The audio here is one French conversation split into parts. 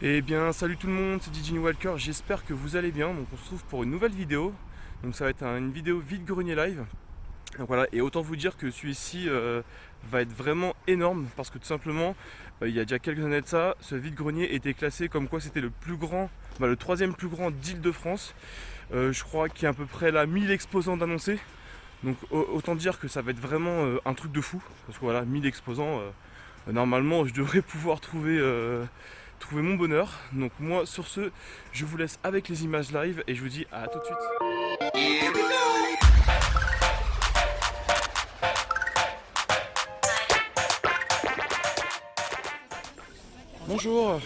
Eh bien salut tout le monde, c'est DJ Walker, j'espère que vous allez bien. Donc on se retrouve pour une nouvelle vidéo. Donc ça va être une vidéo vide-grenier live. Donc voilà, et autant vous dire que celui-ci va être vraiment énorme parce que tout simplement, il y a déjà quelques années de ça, ce vide-grenier était classé comme quoi c'était le plus grand, le troisième plus grand d'Île-de-France. Je crois qu'il y a à peu près là 1000 exposants d'annoncés. Donc autant dire que ça va être vraiment un truc de fou. Parce que voilà, 1000 exposants, normalement je devrais pouvoir trouver mon bonheur. Donc moi sur ce, je vous laisse avec les images live et je vous dis à tout de suite. Bonjour.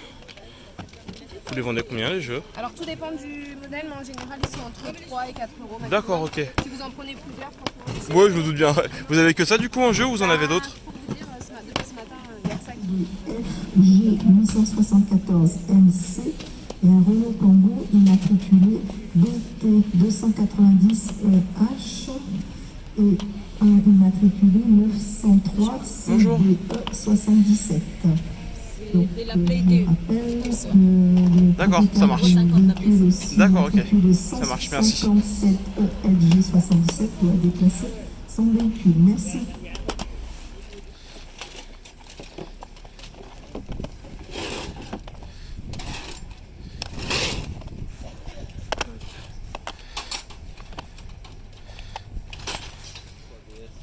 Vous les vendez combien les jeux? Alors tout dépend du modèle, mais en général ils sont entre 3 et 4 euros. D'accord, ok. Si vous en prenez plusieurs, franchement. Ouais, je me doute bien. Vous avez que ça du coup en jeu ou vous en avez d'autres? Pour vous dire, depuis ce matin, il y a ça qui... FG 874 MC et un Renault Kangoo immatriculé BT 290 H et un immatriculé 903 CDE 77. Donc, D'accord, ça marche. D'accord, ok. Ça marche, merci. 57 LG 77 doit déplacer son véhicule. Merci.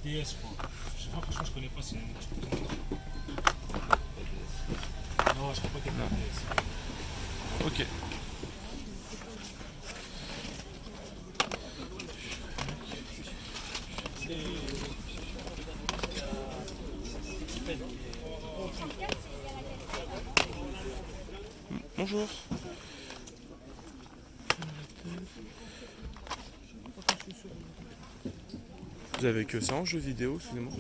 DS, franchement, je connais pas. C'est... Non, je crois pas qu'il y ait pas de DS. Ok. Bonjour. Vous avez que ça en jeu vidéo, excusez-moi?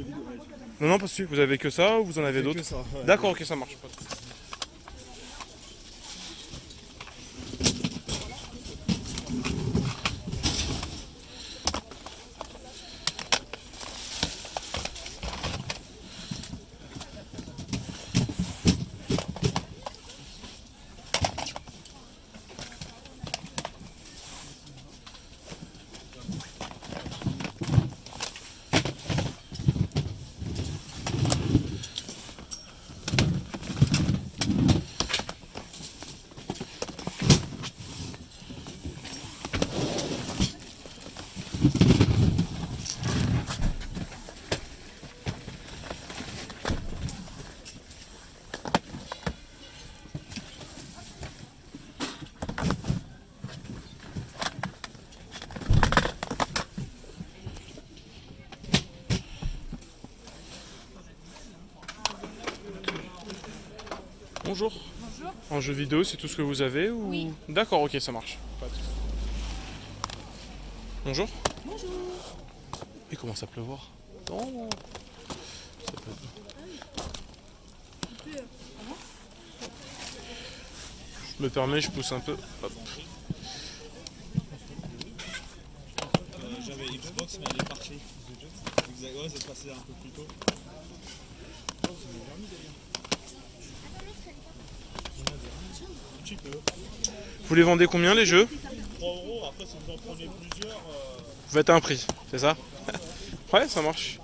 Non, pas sûr. Vous avez que ça ou vous en avez d'autres? Ouais. D'accord, ok, ça marche. Bonjour. Bonjour. En jeu vidéo, c'est tout ce que vous avez ou... Oui. D'accord, ok, ça marche. Bonjour. Bonjour. Il commence à pleuvoir. Non. Ça peut être- Je me permets, je pousse un peu. Hop. J'avais Xbox, mais elle est partie. Ouais, c'est passé un peu plus tôt. Un petit peu. Vous les vendez combien les jeux? 3 euros, après si vous en prenez plusieurs... Vous faites un prix, c'est ça? Ouais, ça marche.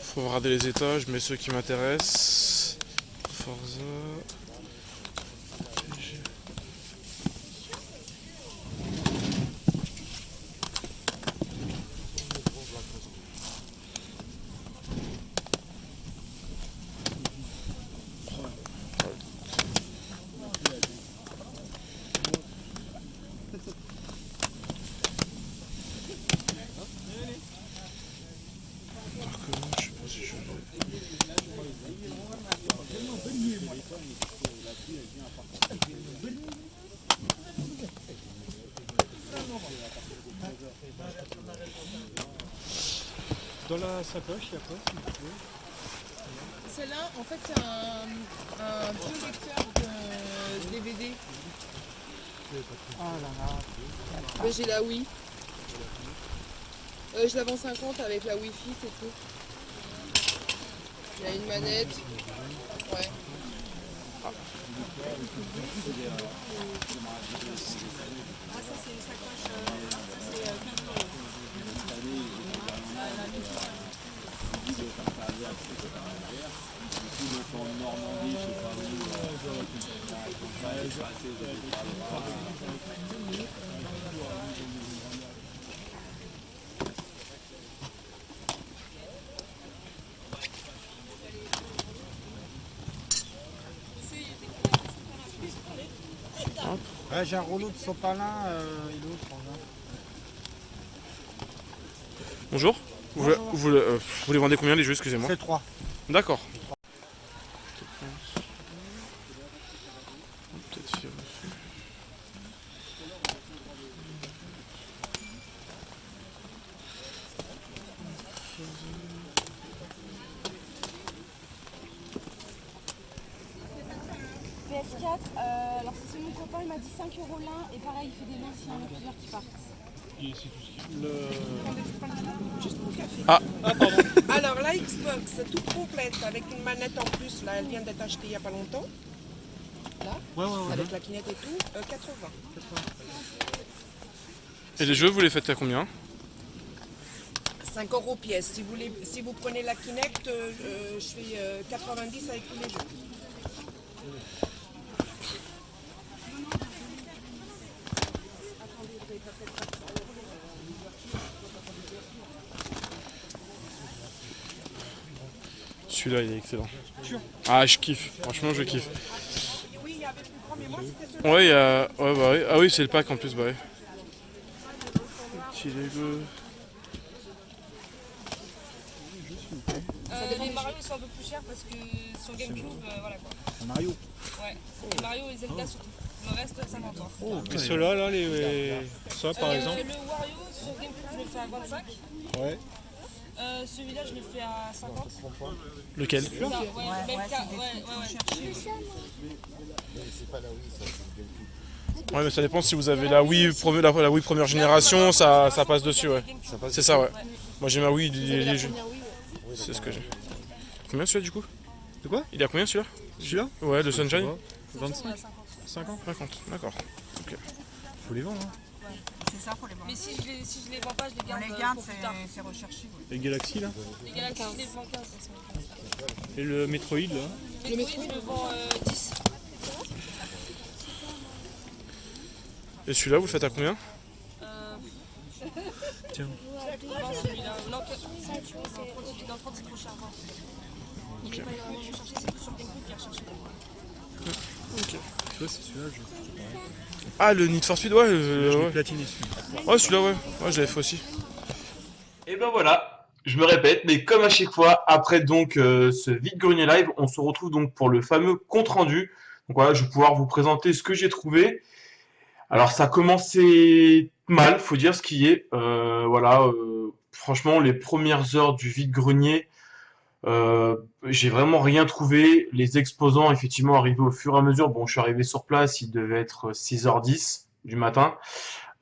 Faut regarder les étages, je mets ceux qui m'intéressent. Forza. Je sais pas si je Dans la sacoche, il y a quoi s'il vous plaît? Celle-là, en fait, c'est un vieux lecteur de DVD. Ouais, j'ai la Wii. Je la vends 50 avec la Wi-Fi, c'est tout. Il y a une manette. Ouais. Ouais, j'ai un rouleau de sopalin, il est où le frangin? Bonjour. Vous les vendez combien les jeux, excusez-moi? C'est 3. D'accord. Peut-être faire- PS4, alors c'est mon copain, il m'a dit 5 € l'un et pareil il fait des lots s'il y en a plusieurs qui partent. Alors la Xbox toute complète avec une manette en plus, là elle vient d'être achetée il n'y a pas longtemps. Là, avec la Kinect et tout, 80. Et les jeux, vous les faites à combien? 5 € pièce. Si vous prenez la Kinect, je fais 90 avec tous les jeux. Celui-là, il est excellent. Ah, je kiffe. Franchement, je kiffe. Oui, il y avait plus grand, mais moi c'était celui-là. Ouais, il y a... ouais, bah oui. Ah oui, c'est le pack en plus, bah ouais. Petit Lego. Les Mario ils sont un peu plus chers parce que sur GameCube, voilà quoi. Mario. Ouais, les Mario et Zelda surtout. Le reste, 50 €. Et ceux-là, là, ça par exemple. Le Wario sur GameCube, je le fais à 25. Ouais. Celui-là, je le fais à 50. Lequel? Ça, ouais, même cas, ouais. Ouais, mais ça dépend si vous avez la Wii, la Wii première génération, ça passe dessus, ouais. C'est ça, ouais. Moi j'ai ma Wii, les jeux. C'est ce que j'ai. Combien celui-là du coup? De quoi? Il est à combien celui-là? Celui-là? Ouais, le Sunshine? 25? 50? 50, d'accord. Faut les vendre, hein. C'est ça, faut les vendre. Mais si je les vends pas, je les garde. Les pour gardes, plus tard. c'est recherché. Les Galaxy, là? Les Galaxy, je les vends 15. Et le Metroid, là? Le Metroid, je le vends 10. Et celui-là, vous le faites à combien? Tiens. Celui-là. Non, 30, c'est trop cher. Il est pas cherché, c'est plus sur GameCube qu'il a recherché. Tu vois, c'est celui-là, Ah, le Need for Speed, ouais. je l'ai Ouais, platiné celui-là. ouais celui-là, ouais. Ouais, je l'avais fait aussi. Et ben voilà, je me répète, mais comme à chaque fois, après donc ce vide-grenier live, on se retrouve donc pour le fameux compte-rendu. Donc voilà, je vais pouvoir vous présenter ce que j'ai trouvé. Alors ça a commencé mal, faut dire ce qui est. Franchement, les premières heures du vide-grenier, j'ai vraiment rien trouvé. Les exposants, effectivement, arrivaient au fur et à mesure. Bon, je suis arrivé sur place, il devait être 6h10 du matin.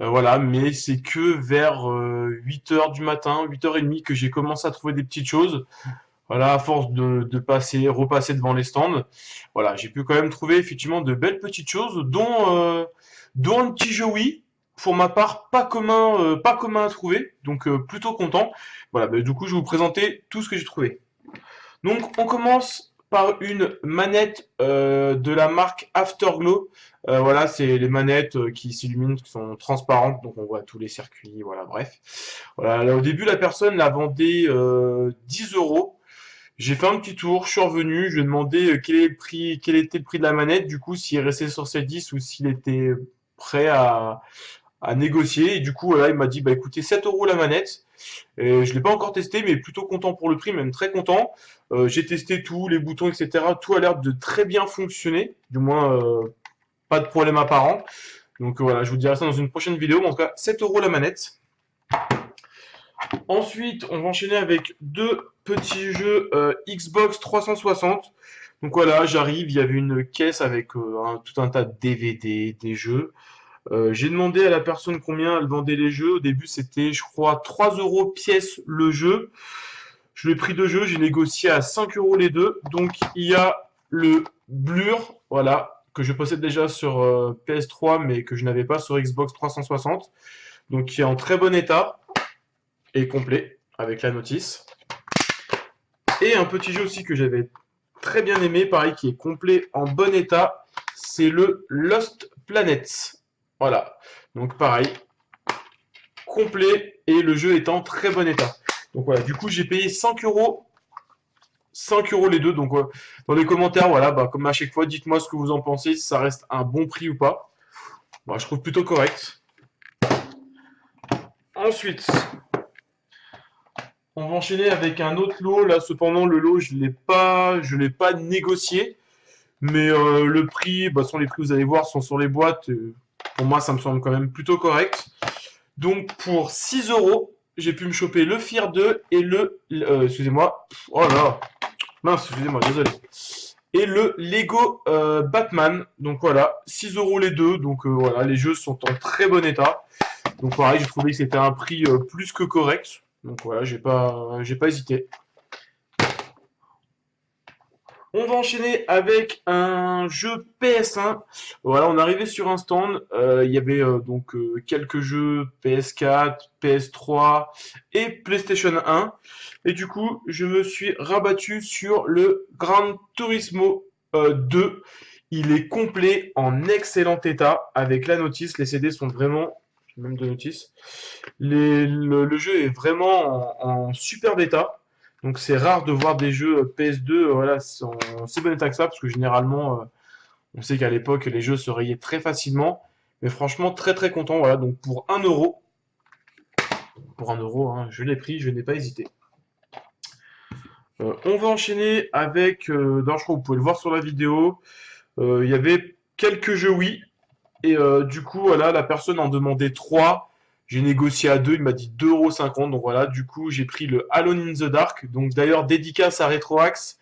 Voilà, mais c'est que vers 8h du matin, 8h30 que j'ai commencé à trouver des petites choses. Voilà, à force de repasser devant les stands. Voilà, j'ai pu quand même trouver effectivement de belles petites choses, dont un petit jeu Wii. Pour ma part, pas commun à trouver, donc plutôt content. Voilà, bah, du coup, je vais vous présenter tout ce que j'ai trouvé. Donc, on commence par une manette de la marque Afterglow. Voilà, c'est les manettes qui s'illuminent, qui sont transparentes, donc on voit tous les circuits, voilà, bref. Voilà, là, au début, la personne la vendait 10 €. J'ai fait un petit tour, je suis revenu, je lui ai demandé quel était le prix de la manette, du coup, s'il restait sur ses 10 ou s'il était prêt à négocier. Et du coup, voilà, il m'a dit, bah écoutez, 7 € la manette. Et je l'ai pas encore testé, mais plutôt content pour le prix, même très content. J'ai testé tout, les boutons, etc. Tout a l'air de très bien fonctionner, du moins pas de problème apparent. Donc voilà, je vous dirai ça dans une prochaine vidéo. Mais en tout cas, 7 € la manette. Ensuite, on va enchaîner avec deux petits jeux Xbox 360. Donc voilà, j'arrive, il y avait une caisse avec tout un tas de DVD, des jeux. J'ai demandé à la personne combien elle vendait les jeux. Au début, c'était, je crois, 3 € pièce le jeu. Je lui ai pris deux jeux, j'ai négocié à 5 € les deux. Donc, il y a le Blur, voilà, que je possède déjà sur PS3 mais que je n'avais pas sur Xbox 360. Donc qui est en très bon état et complet avec la notice. Et un petit jeu aussi que j'avais très bien aimé, pareil, qui est complet en bon état, c'est le Lost Planets. Voilà, donc pareil, complet et le jeu est en très bon état. Donc voilà, du coup j'ai payé 5 euros. 5 euros les deux, donc dans les commentaires, voilà, bah, comme à chaque fois, dites-moi ce que vous en pensez, si ça reste un bon prix ou pas. Bah, je trouve plutôt correct. Ensuite, on va enchaîner avec un autre lot. Là, cependant, le lot, je l'ai pas négocié. Mais le prix, bah, sont les prix, vous allez voir, sont sur les boîtes. Pour moi, ça me semble quand même plutôt correct. Donc, pour 6 euros, j'ai pu me choper le Fear 2 et le... excusez-moi. Oh là. Mince, excusez-moi, désolé. Et le Lego Batman. Donc voilà, 6 euros les deux. Donc voilà, les jeux sont en très bon état. Donc pareil, j'ai trouvé que c'était un prix plus que correct. Donc voilà, j'ai pas hésité. On va enchaîner avec un jeu PS1. Voilà, on est arrivé sur un stand. Il y avait donc quelques jeux PS4, PS3 et PlayStation 1. Et du coup, je me suis rabattu sur le Gran Turismo 2. Il est complet, en excellent état, avec la notice. Les CD sont vraiment... même de notice. Le jeu est vraiment en superbe état. Donc c'est rare de voir des jeux PS2 voilà, en si bon état que ça, parce que généralement, on sait qu'à l'époque, les jeux se rayaient très facilement. Mais franchement, très très content. Voilà, donc pour 1 euro, hein, je l'ai pris, je n'ai pas hésité. On va enchaîner avec, je crois que vous pouvez le voir sur la vidéo, il y avait quelques jeux Wii. Et du coup, voilà, la personne en demandait 3. J'ai négocié à 2, il m'a dit 2,50 €. Donc voilà, du coup, j'ai pris le Alone in the Dark. Donc d'ailleurs, dédicace à Retroax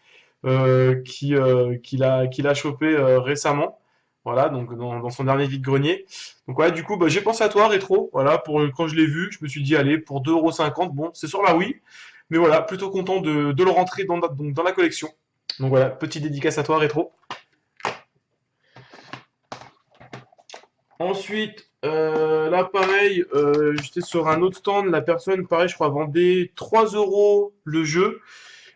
qui l'a chopé récemment. Voilà, donc dans son dernier vide-grenier. Donc voilà, du coup, bah, j'ai pensé à toi, Rétro. Voilà, quand je l'ai vu, je me suis dit, allez, pour 2,50 €, bon, c'est sur la Wii. Mais voilà, plutôt content de le rentrer dans la collection. Donc voilà, petite dédicace à toi, Rétro. Ensuite, là pareil, j'étais sur un autre stand, la personne, pareil, je crois, vendait 3 € le jeu.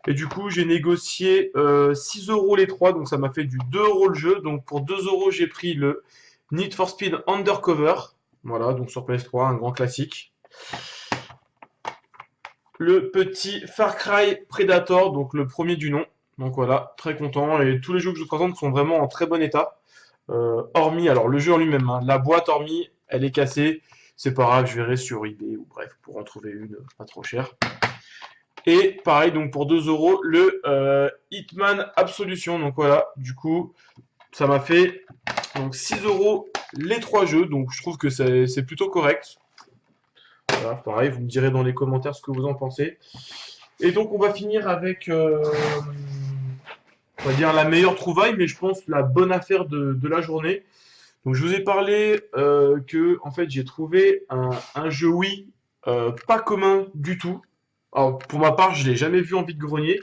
Et du coup, j'ai négocié 6 € les 3, donc ça m'a fait du 2 € le jeu. Donc pour 2 €, j'ai pris le Need for Speed Undercover. Voilà, donc sur PS3, un grand classique. Le petit Far Cry Predator, donc le premier du nom. Donc voilà, très content. Et tous les jeux que je vous présente sont vraiment en très bon état. Hormis, alors le jeu en lui-même, hein, la boîte hormis, elle est cassée. C'est pas grave, je verrai sur eBay ou bref, pour en trouver une pas trop chère. Et pareil, donc pour 2 € le Hitman Absolution. Donc voilà, du coup, ça m'a fait donc 6 € les 3 jeux. Donc je trouve que c'est plutôt correct. Voilà, pareil, vous me direz dans les commentaires ce que vous en pensez. Et donc on va finir avec, on va dire la meilleure trouvaille, mais je pense la bonne affaire de la journée. Donc je vous ai parlé que en fait j'ai trouvé un jeu Wii pas commun du tout. Alors pour ma part, je l'ai jamais vu en vide-grenier.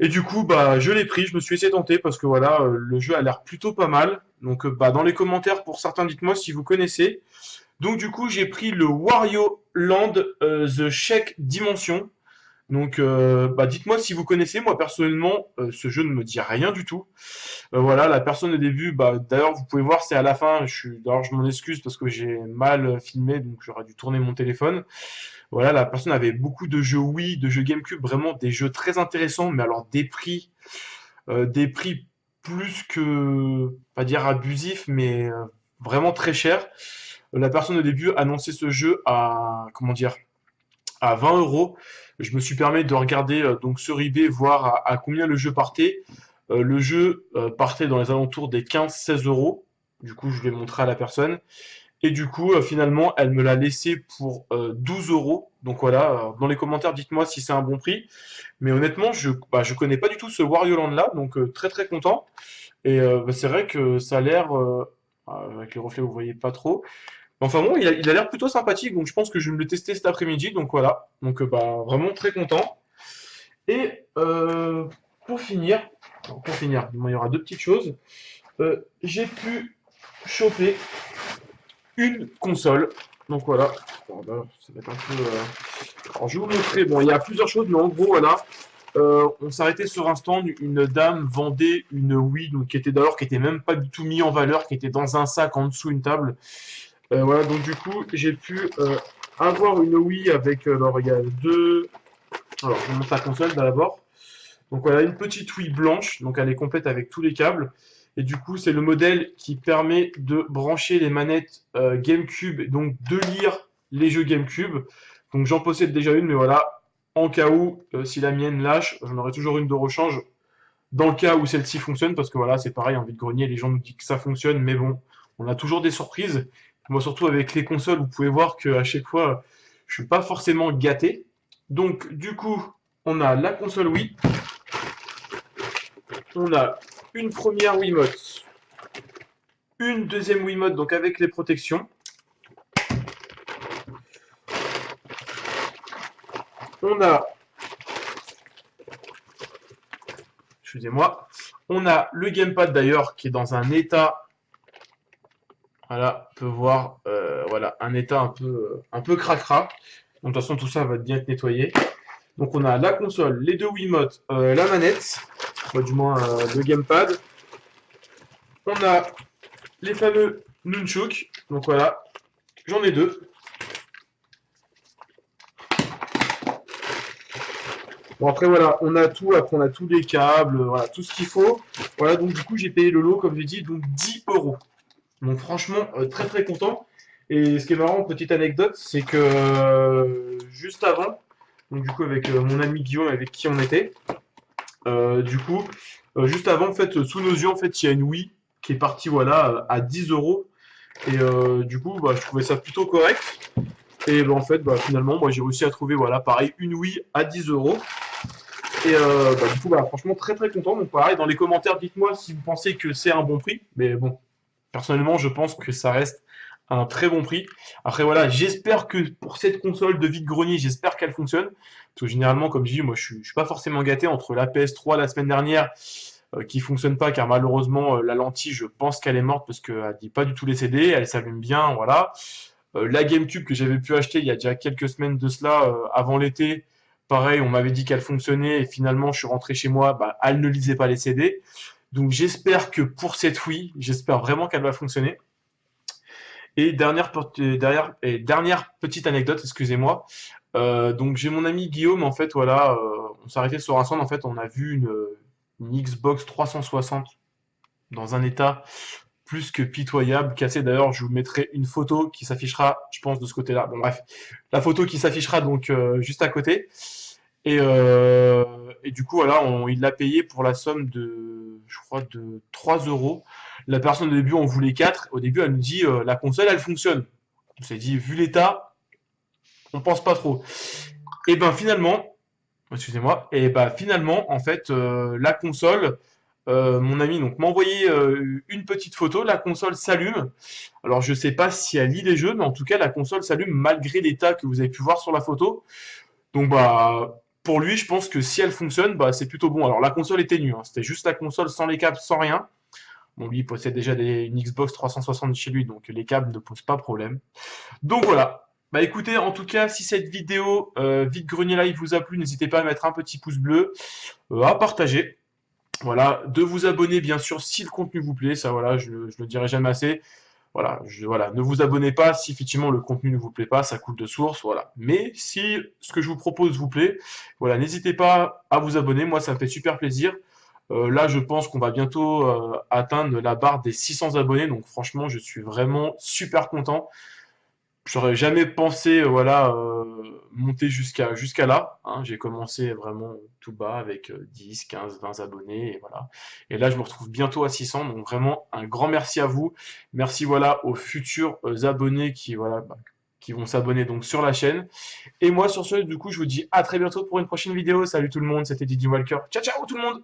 Et du coup, bah je l'ai pris, je me suis laissé tenter parce que voilà, le jeu a l'air plutôt pas mal. Donc bah dans les commentaires pour certains, dites-moi si vous connaissez. Donc du coup, j'ai pris le Wario Land The Shake Dimension. Donc bah dites-moi si vous connaissez. Moi personnellement, ce jeu ne me dit rien du tout. Voilà, la personne au début, bah d'ailleurs vous pouvez voir, c'est à la fin. D'ailleurs je m'en excuse parce que j'ai mal filmé, donc j'aurais dû tourner mon téléphone. Voilà, la personne avait beaucoup de jeux Wii, de jeux GameCube, vraiment des jeux très intéressants, mais alors des prix plus que, pas dire abusifs, mais vraiment très chers. La personne au début annonçait ce jeu à, comment dire, à 20 €. Je me suis permis de regarder donc sur eBay, voir à combien le jeu partait. Le jeu partait dans les alentours des 15-16 €. Du coup, je l'ai montré à la personne. Et du coup, finalement, elle me l'a laissé pour 12 €. Donc voilà, dans les commentaires, dites-moi si c'est un bon prix. Mais honnêtement, je connais pas du tout ce Wario Land là, donc très très content. Et c'est vrai que ça a l'air, avec les reflets, vous voyez pas trop. Enfin bon, il a l'air plutôt sympathique, donc je pense que je vais me le tester cet après-midi. Donc voilà, donc bah vraiment très content. Et pour finir, Alors, pour finir, il y aura deux petites choses. J'ai pu choper une console. Donc voilà. Alors, là, ça va être un peu. Alors je vais vous montrer. Bon, il y a plusieurs choses, mais en gros, voilà. On s'arrêtait sur un stand, une dame vendait une Wii, donc qui était même pas du tout mis en valeur, qui était dans un sac en dessous une table. Voilà, donc du coup, j'ai pu avoir une Wii avec. Alors il y a deux. Alors je vous montre la console d'abord. Donc voilà, une petite Wii blanche, donc elle est complète avec tous les câbles. Et du coup, c'est le modèle qui permet de brancher les manettes GameCube, et donc de lire les jeux GameCube. Donc j'en possède déjà une, mais voilà, en cas où, si la mienne lâche, j'en aurai toujours une de rechange. Dans le cas où celle-ci fonctionne, parce que voilà, c'est pareil, en vide-grenier, les gens nous disent que ça fonctionne, mais bon, on a toujours des surprises. Moi, surtout avec les consoles, vous pouvez voir qu'à chaque fois, je suis pas forcément gâté. Donc, du coup, on a la console Wii. On a une première Wiimote, une deuxième Wiimote, donc avec les protections. On a, excusez-moi, on a le gamepad d'ailleurs qui est dans un état, voilà, on peut voir, voilà, un état un peu cracra. Donc de toute façon tout ça va bien être nettoyé. Donc on a la console, les deux Wiimotes, la manette, du moins le gamepad. On a les fameux nunchuk, donc voilà, j'en ai deux. Bon après voilà, on a tout, après on a tous les câbles, voilà, tout ce qu'il faut. Voilà, donc du coup j'ai payé le lot, comme j'ai dit, donc 10 €. Donc franchement, très très content. Et ce qui est marrant, petite anecdote, c'est que juste avant, donc du coup avec mon ami Guillaume avec qui on était, juste avant, en fait, sous nos yeux, en fait, il y a une Wii qui est partie, voilà, à 10 €. Et du coup, bah, je trouvais ça plutôt correct. Et bah, en fait, bah, finalement, moi, j'ai réussi à trouver, voilà, pareil, une Wii à 10 €. Et bah, du coup, bah, franchement, très très content. Donc pareil, dans les commentaires, dites-moi si vous pensez que c'est un bon prix. Mais bon, personnellement, je pense que ça reste un très bon prix. Après voilà, j'espère que pour cette console de vide-grenier, j'espère qu'elle fonctionne. Parce que généralement, comme je dis, moi je suis pas forcément gâté entre la PS3 la semaine dernière qui fonctionne pas car malheureusement la lentille, je pense qu'elle est morte parce qu'elle dit pas du tout les CD, elle s'allume bien, voilà. La GameCube que j'avais pu acheter il y a déjà quelques semaines de cela, avant l'été, pareil, on m'avait dit qu'elle fonctionnait et finalement je suis rentré chez moi, bah, elle ne lisait pas les CD. Donc j'espère que pour cette Wii, j'espère vraiment qu'elle va fonctionner. Et dernière petite anecdote, excusez-moi. Donc j'ai mon ami Guillaume, en fait, voilà, on s'est arrêté sur un stand, en fait, on a vu une Xbox 360 dans un état plus que pitoyable, cassé. D'ailleurs, je vous mettrai une photo qui s'affichera, je pense, de ce côté-là. Bon, bref, la photo qui s'affichera donc juste à côté. Et du coup, voilà, il l'a payé pour la somme de, je crois, de 3 €. La personne au début en voulait 4. Au début, elle nous dit la console, elle fonctionne. On s'est dit, vu l'état, on pense pas trop. Et ben finalement, excusez-moi, et ben finalement, en fait, la console, mon ami donc m'a envoyé une petite photo. La console s'allume. Alors je sais pas si elle lit les jeux, mais en tout cas, la console s'allume malgré l'état que vous avez pu voir sur la photo. Donc bah pour lui, je pense que si elle fonctionne, bah c'est plutôt bon. Alors la console était nue, hein. C'était juste la console sans les câbles, sans rien. Bon, lui, il possède déjà une Xbox 360 chez lui, donc les câbles ne posent pas problème. Donc voilà. Bah écoutez, en tout cas, si cette vidéo vide-grenier live vous a plu, n'hésitez pas à mettre un petit pouce bleu, à partager. Voilà, de vous abonner bien sûr si le contenu vous plaît, ça voilà, je le dirai jamais assez. Voilà, voilà, ne vous abonnez pas si effectivement le contenu ne vous plaît pas, ça coule de source, voilà. Mais si ce que je vous propose vous plaît, voilà, n'hésitez pas à vous abonner, moi ça me fait super plaisir. Là, je pense qu'on va bientôt atteindre la barre des 600 abonnés, donc franchement, je suis vraiment super content. J'aurais jamais pensé, voilà, monter jusqu'à là, hein. J'ai commencé vraiment tout bas avec 10, 15, 20 abonnés, et voilà. Et là, je me retrouve bientôt à 600, donc vraiment un grand merci à vous. Merci, voilà, aux futurs abonnés qui, voilà, qui vont s'abonner donc sur la chaîne. Et moi, sur ce, du coup, je vous dis à très bientôt pour une prochaine vidéo. Salut tout le monde, c'était Didi Walker. Ciao, ciao tout le monde!